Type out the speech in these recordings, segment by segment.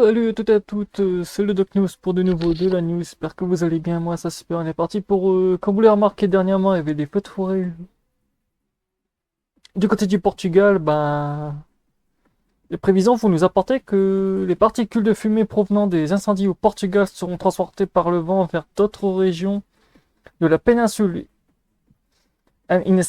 Salut à toutes et à toutes, c'est le Doc News pour de nouveau de la news, j'espère que vous allez bien, moi ça super, on est parti pour, comme vous l'avez remarqué dernièrement, il y avait des feux de forêt. Du côté du Portugal, ben, les prévisions vont nous apporter que les particules de fumée provenant des incendies au Portugal seront transportées par le vent vers d'autres régions de la péninsule. Un, une-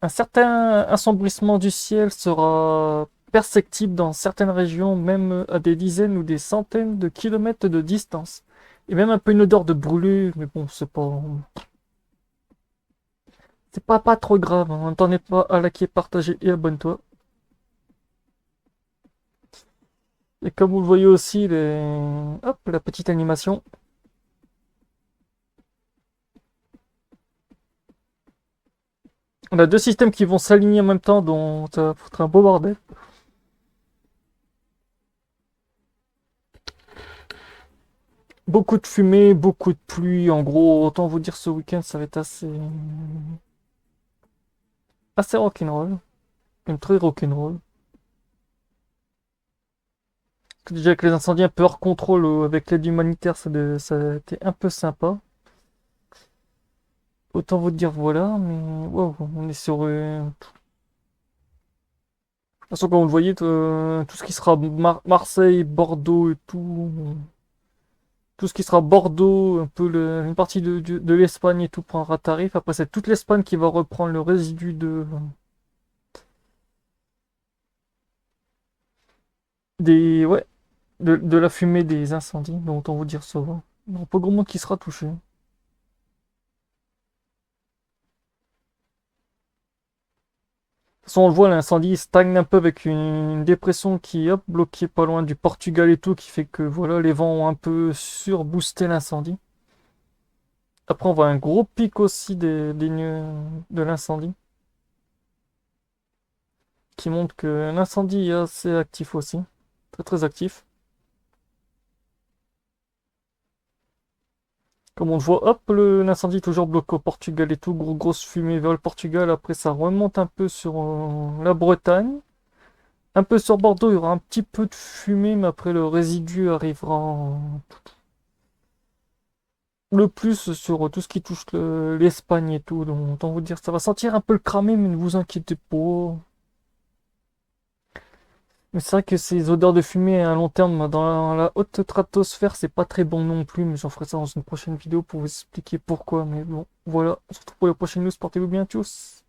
un certain assombrissement du ciel sera perceptible dans certaines régions, même à des dizaines ou des centaines de kilomètres de distance. Et même un peu une odeur de brûlé, mais bon, c'est pas trop grave, hein. T'en es pas à liker, partager et abonne-toi. Et comme vous le voyez aussi, hop, la petite animation. On a deux systèmes qui vont s'aligner en même temps, donc ça va foutre un beau bordel. Beaucoup de fumée, beaucoup de pluie. En gros, autant vous dire ce week-end, ça va être assez rock'n'roll. Même très rock'n'roll. Parce que déjà avec les incendies un peu hors contrôle, avec l'aide humanitaire, ça a été un peu sympa. Autant vous dire voilà, mais wow, on est sur. De toute façon, comme vous le voyez, tout ce qui sera Marseille, Bordeaux et tout ce qui sera Bordeaux, un peu une partie de l'Espagne et tout prendra tarif. Après, c'est toute l'Espagne qui va reprendre le résidu ouais, de la fumée des incendies. Donc, autant vous dire ça va. Il n'y a pas grand monde qui sera touché. De toute façon, on le voit, l'incendie stagne un peu avec une dépression qui est hop, bloquée pas loin du Portugal et tout, qui fait que voilà, les vents ont un peu surboosté l'incendie. Après, on voit un gros pic aussi de l'incendie, qui montre que l'incendie est assez actif aussi. Très très actif. Comme on le voit, hop, l'incendie est toujours bloqué au Portugal et tout, grosse fumée vers le Portugal. Après, ça remonte un peu sur la Bretagne. Un peu sur Bordeaux, il y aura un petit peu de fumée, mais après, le résidu arrivera le plus sur tout ce qui touche l'Espagne et tout. Donc, autant vous dire, ça va sentir un peu le cramé, mais ne vous inquiétez pas. Mais c'est vrai que ces odeurs de fumée à long terme dans la haute stratosphère, c'est pas très bon non plus. Mais j'en ferai ça dans une prochaine vidéo pour vous expliquer pourquoi. Mais bon, voilà. On se retrouve pour la prochaine news. Portez-vous bien, tchuss!